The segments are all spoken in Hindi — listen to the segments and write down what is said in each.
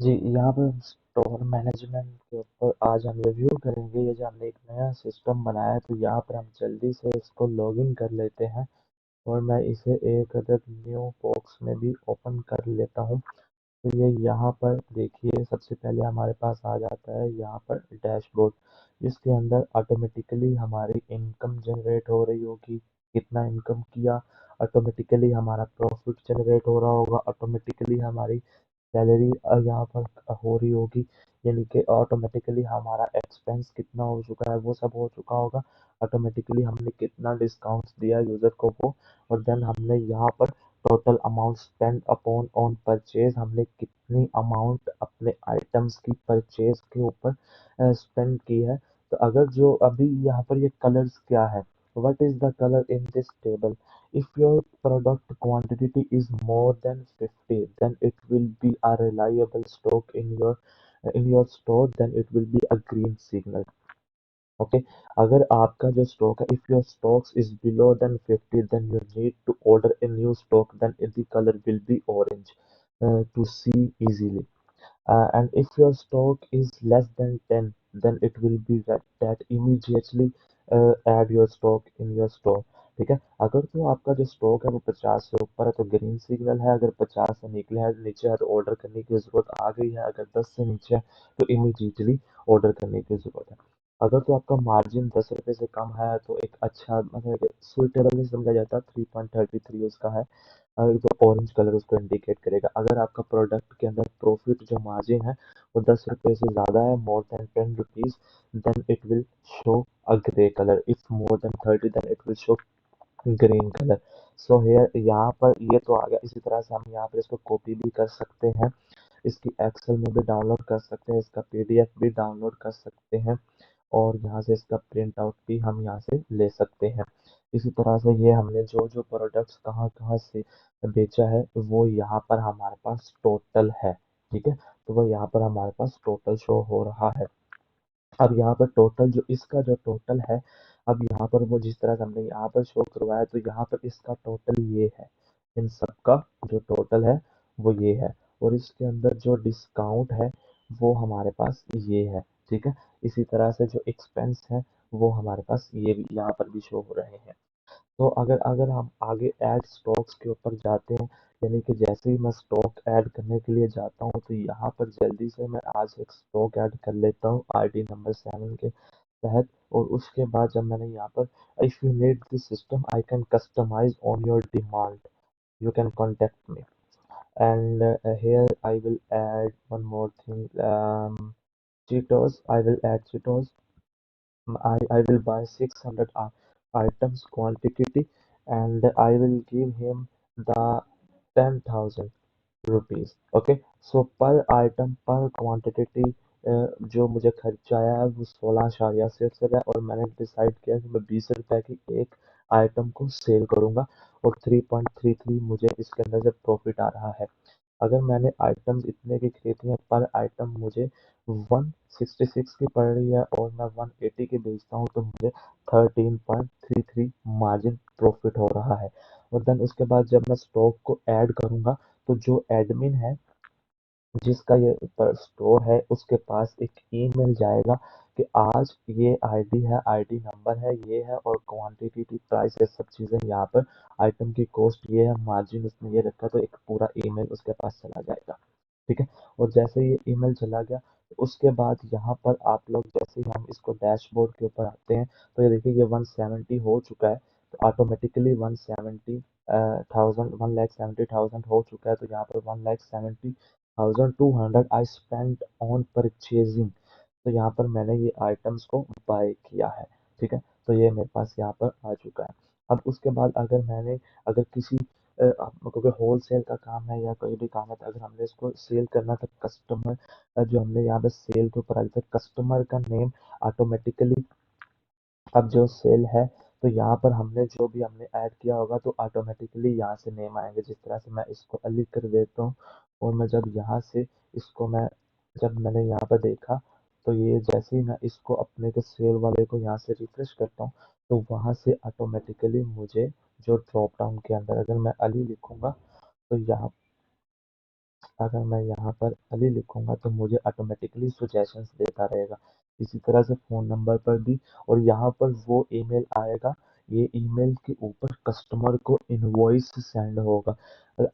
जी, यहाँ पर स्टोर मैनेजमेंट के ऊपर आज हम रिव्यू करेंगे। ये जो हमने एक नया सिस्टम बनाया है, तो यहाँ पर हम जल्दी से इसको लॉगिन कर लेते हैं और मैं इसे एक अदर न्यू बॉक्स में भी ओपन कर लेता हूँ। तो ये यहाँ पर देखिए, सबसे पहले हमारे पास आ जाता है यहाँ पर डैशबोर्ड, जिसके अंदर ऑटोमेटिकली हमारी इनकम जनरेट हो रही होगी, कितना इनकम किया, ऑटोमेटिकली हमारा प्रॉफिट जनरेट हो रहा होगा, ऑटोमेटिकली हमारी सैलरी यहाँ पर हो रही होगी, यानी कि ऑटोमेटिकली हमारा एक्सपेंस कितना हो चुका है वो सब हो चुका होगा, ऑटोमेटिकली हमने कितना डिस्काउंट्स दिया यूजर को वो, और देन हमने यहाँ पर total amount spend upon on purchase, हमने कितनी अमाउंट अपने आइटम्स की परचेज के ऊपर स्पेंड की है। तो अगर जो अभी यहाँ पर ये कलर्स क्या है, what is the colour in this table, if your product quantity is more than 50, then it will be a reliable stock in your store, then it will be a green signal. Okay, अगर आपका जो स्टॉक है, if your stocks is below then 50, then you need to order a new stock, then the colour will be orange to see easily. And if your stock is less than 10, then it will be red, that immediately add your stock in your store. ठीक है, अगर तो आपका जो स्टॉक है वो 50 से ऊपर है तो ग्रीन सिग्नल है, अगर 50 से निकले है नीचे है तो ऑर्डर करने की जरूरत आ गई है, अगर 10 से नीचे है तो इमीडिएटली ऑर्डर करने की जरूरत है। अगर तो आपका मार्जिन 10 रुपए से कम है तो एक अच्छा मतलब सुइटेबल नहीं समझा जाता, 3.33 उसका है, तो ऑरेंज कलर उसको इंडिकेट करेगा। अगर आपका प्रोडक्ट के अंदर प्रॉफिट जो मार्जिन है वो 10 रुपए से ज्यादा है, more than 10 rupees, then it will show a grey colour, if more than 30 then it will show green colour. So here यहाँ पर ये तो आ गया। इसी तरह से हम यहाँ पर इसको कॉपी भी कर सकते हैं, इसकी एक्सेल में भी डाउनलोड कर सकते हैं, इसका पीडीएफ भी डाउनलोड कर सकते हैं, और यहाँ से इसका प्रिंट आउट भी हम यहाँ से ले सकते हैं। इसी तरह से ये हमने जो जो प्रोडक्ट्स कहाँ कहाँ से बेचा है वो यहाँ पर हमारे पास टोटल है। ठीक है, तो वो यहाँ पर हमारे पास टोटल शो हो रहा है। अब यहाँ पर टोटल जो इसका जो टोटल है, अब यहाँ पर वो जिस तरह से हमने यहाँ पर शो करवाया, तो यहाँ पर इसका टोटल ये है, इन सब का जो टोटल है वो ये है, और इसके अंदर जो डिस्काउंट है वो हमारे पास ये है। ठीक है, इसी तरह से जो एक्सपेंस है वो हमारे पास ये भी यहाँ पर भी शो हो रहे हैं। तो अगर अगर हम आगे ऐड स्टॉक्स के ऊपर जाते हैं, यानी कि जैसे ही मैं स्टॉक ऐड करने के लिए जाता हूँ, तो यहाँ पर जल्दी से मैं आज एक स्टॉक ऐड कर लेता हूँ आईडी नंबर 7 के तहत, और उसके बाद जब मैंने यहाँ पर if you need this system I can customise on your demand, you can contact me. And here I will add one more thing, Cheetos. I will add Cheetos. I will buy 600 items quantity, and I will give him the 10,000 rupees. Okay, so per item पर क्वांटिटी जो मुझे खर्चा आया है वो 16.6 है, और मैंने डिसाइड किया कि मैं 20 रुपए की एक आइटम को सेल करूंगा, और 3.33 मुझे इसके अंदर से प्रॉफिट आ रहा है। अगर मैंने आइटम्स इतने की खरीदी है, पर आइटम मुझे 166 की पड़ रही है और मैं 180 की बेचता हूँ, तो मुझे 13.33 मार्जिन प्रॉफिट हो रहा है। और देन उसके बाद जब मैं स्टॉक को ऐड करूंगा, तो जो एडमिन है जिसका ये स्टोर है उसके पास एक ईमेल जाएगा कि आज ये आईडी है, आईडी नंबर है ये है, और क्वांटिटी की प्राइस है, सब चीजें यहाँ पर, आइटम की कॉस्ट ये है, मार्जिन उसने ये रखा, तो एक पूरा ईमेल उसके पास चला जाएगा। ठीक है, और जैसे ही ये ईमेल चला गया, तो उसके बाद यहाँ पर आप लोग जैसे ही हम इसको डैशबोर्ड के ऊपर आते हैं, तो ये देखिए ये 170 हो चुका है, तो ऑटोमेटिकली 1,70,000 हो चुका है, तो यहाँ पर 1,70,200 आई स्पेंड ऑन परचेजिंग, तो यहाँ पर मैंने ये आइटम्स को बाय किया है। ठीक है, तो ये मेरे पास यहाँ पर आ चुका है। अब उसके बाद अगर किसी क्योंकि होल सेल का काम है या कोई भी काम है, तो अगर हमने इसको सेल करना था, कस्टमर जो हमने यहाँ पे सेल के ऊपर आ जाता है, कस्टमर का नेम ऑटोमेटिकली, अब जो सेल है तो यहाँ पर हमने जो भी हमने ऐड किया होगा तो ऑटोमेटिकली यहाँ से नेम आएंगे। जिस तरह से मैं इसको अलग कर देता हूँ, और मैं जब यहाँ से इसको मैं जब मैंने यहाँ पर देखा, तो ये जैसे ही मैं इसको अपने के सेल वाले को यहाँ से रिफ्रेश करता हूँ, तो वहाँ से ऑटोमेटिकली मुझे जो ड्रॉप डाउन के अंदर अगर मैं अली लिखूंगा, तो यहाँ अगर मैं यहाँ पर अली लिखूंगा तो मुझे ऑटोमेटिकली सजेशंस देता रहेगा। इसी तरह से फ़ोन नंबर पर भी, और यहाँ पर वो ईमेल आएगा, ये ईमेल के ऊपर कस्टमर को इनवॉइस सेंड होगा,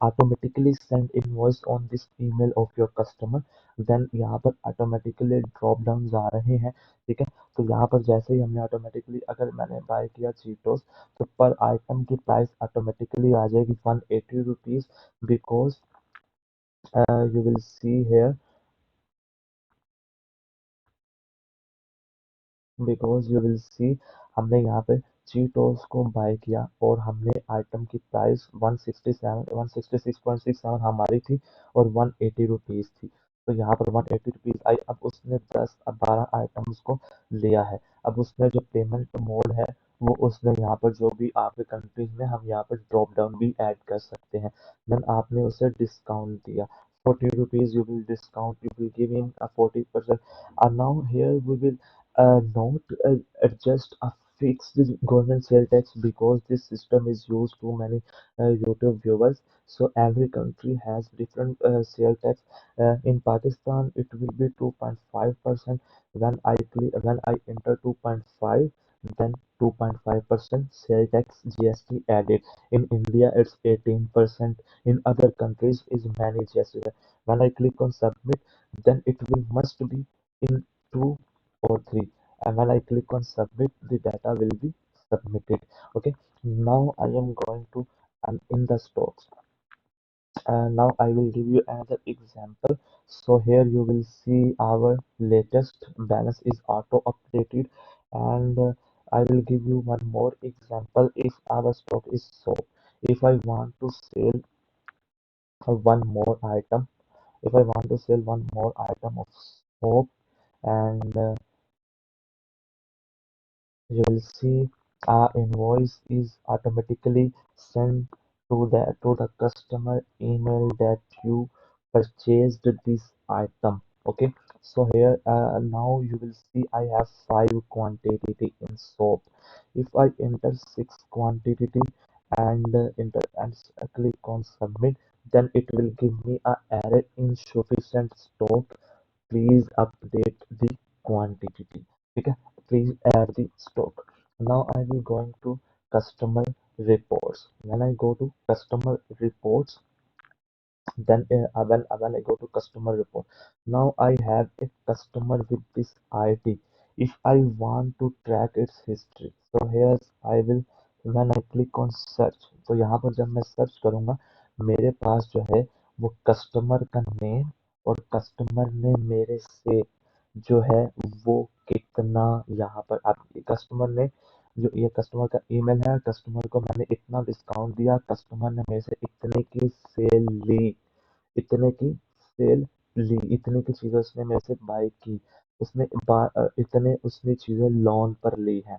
automatically send invoice on this email of your customer. Then यहाँ पर ऑटोमेटिकली ड्रॉप डाउन आ रहे हैं, ठीक है। तो यहाँ पर जैसे ही हमने ऑटोमेटिकली, अगर मैंने बाय किया चीटोस, तो पर आइटम की प्राइस ऑटोमेटिकली आ जाएगी 180 rupees, because you will see here, because you will see, हमने यहाँ पे चीटोस को बाय किया और हमने आइटम की प्राइस 166.67 हमारी थी और 180 रुपीज थी। तो यहाँ पर 180 रुपीज आई। अब उसने 12 आइटम्स को लिया है। अब उसमें जो पेमेंट मोड है, वो उसने यहाँ पर जो भी आपके कंट्रीज में, हम यहाँ पर ड्रॉप डाउन भी ऐड कर सकते हैं। देन आपने उसे डिस्काउंट दिया 40 rupees, you will discount, you will give in 40%। and now here we will not adjust a fixed government sale tax, because this system is used to many YouTube viewers. So every country has different sale tax. In Pakistan, it will be 2.5%. When I enter 2.5, then 2.5% sale tax GST added. In India, it's 18%. In other countries, is many GST. When I click on submit, then it will must be in two or three, and when I click on submit, the data will be submitted. Okay, now I am going to, in the stocks, and now I will give you another example. So here you will see our latest balance is auto updated, and I will give you one more example. If our stock is soap, if I want to sell one more item, if I want to sell one more item of soap, and you will see our invoice is automatically sent to the customer email that you purchased this item. Okay, so here now you will see I have 5 quantity in soap. If I enter 6 quantity and click on submit, then it will give me a error, insufficient stock, please update the quantity. Okay, please add the stock. Now I will going to customer reports. When I go to customer reports, then when I go to customer report, now I have a customer with this ID. If I want to track its history, so here I will, when I click on search, तो यहाँ पर जब मैं सर्च करूँगा, मेरे पास जो है वो कस्टमर का नेम, और कस्टमर ने मेरे से जो है वो कितना, यहाँ पर आप कस्टमर ने जो, ये कस्टमर का ईमेल है, कस्टमर को मैंने इतना डिस्काउंट दिया, कस्टमर ने मेरे से इतने की सेल ली, इतने की सेल ली, इतने की चीजें उसने मेरे से बाय की, उसने इतने उसने चीजें लोन पर ली है,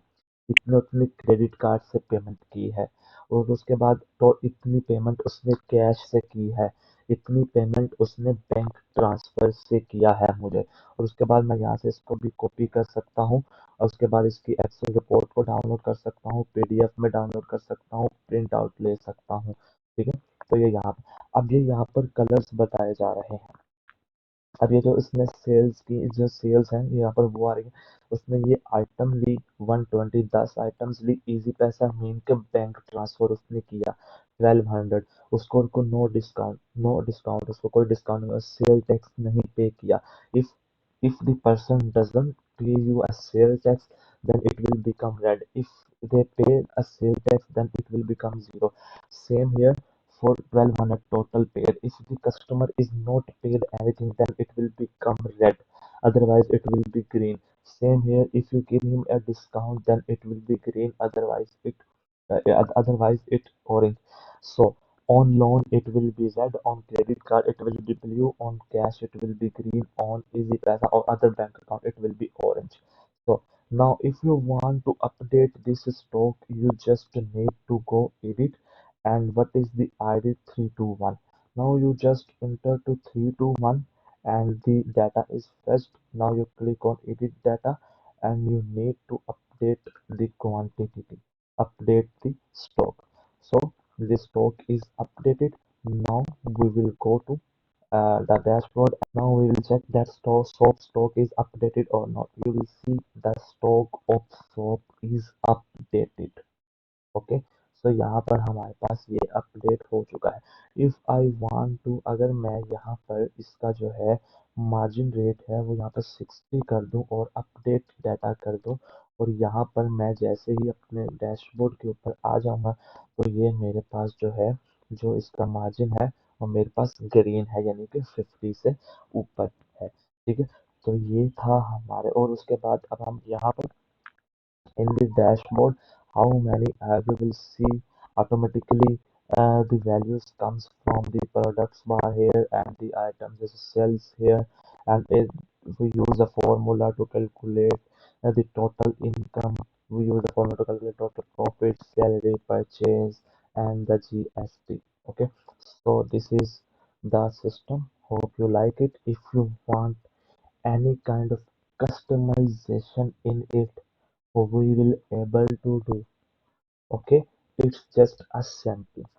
इतने उतने क्रेडिट कार्ड से पेमेंट की है, और उसके बाद तो इतनी पेमेंट उसने कैश से की है, इतनी पेमेंट उसने बैंक ट्रांसफर से किया है मुझे। और उसके बाद मैं यहाँ से इसको भी कॉपी कर सकता हूँ, और उसके बाद इसकी एक्सेल रिपोर्ट को डाउनलोड कर सकता हूँ, पीडीएफ में डाउनलोड कर सकता हूँ, प्रिंट आउट ले सकता हूँ। ठीक है, तो ये यहाँ पर, अब ये यहाँ पर कलर्स बताए जा रहे हैं। अब ये जो इसमें सेल्स की जो सेल्स हैं, ये यहाँ पर वो आ रही है, उसमें ये आइटम ली 120, 10 आइटम्स ली, इजी पैसा मीन के बैंक ट्रांसफर उसने किया 1200, उसको को नो डिस्काउंट, नो डिस्काउंट, उसको कोई डिस्काउंट नहीं, सेल टैक्स नहीं पे किया। इफ द पर्सन डजंट पे you a sale tax, then it will become red. If they pay a sale tax, then it will become zero. Same here for 1200 total paid. If the customer is not paid anything, then it will become red. Otherwise, it will be green. Same here. If you give him a discount, then it will be green. Otherwise it orange. So on loan it will be red. On credit card it will be blue. On cash it will be green. On easy paisa or other bank account it will be orange. So now if you want to update this stock, you just need to go edit, and what is the ID 321. Now you just enter to 321 and the data is fetched. Now you click on edit data and you need to update the quantity, update the stock. So the stock is updated. Now we will go to the dashboard. Now we will check that stock is updated or not. You will see the stock of soap is updated. Okay, so यहाँ पर हमारे पास ये अपडेट हो चुका है। इफ आई वांट टू, अगर मैं यहाँ पर इसका जो है मार्जिन रेट है वो यहाँ पर 60 कर दूं और अपडेट डाटा कर दूं, और यहाँ पर मैं जैसे ही अपने डैशबोर्ड के ऊपर आ जाऊंगा तो ये मेरे पास जो है, जो इसका मार्जिन है वो मेरे पास ग्रीन है, यानी कि 50 से ऊपर है। ठीक है, तो ये था हमारे, और उसके बाद अब हम यहाँ पर in the dashboard, how many we will see automatically the values comes from the products bar here, and the items is sales here, and we use a formula to calculate the total income. We use a formula to calculate total profit, salary, purchase, and the GST. Okay, so this is the system. Hope you like it. If you want any kind of customization in it, we will able to do. Okay, it's just a sample.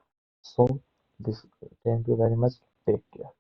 So this, thank you very much, take care.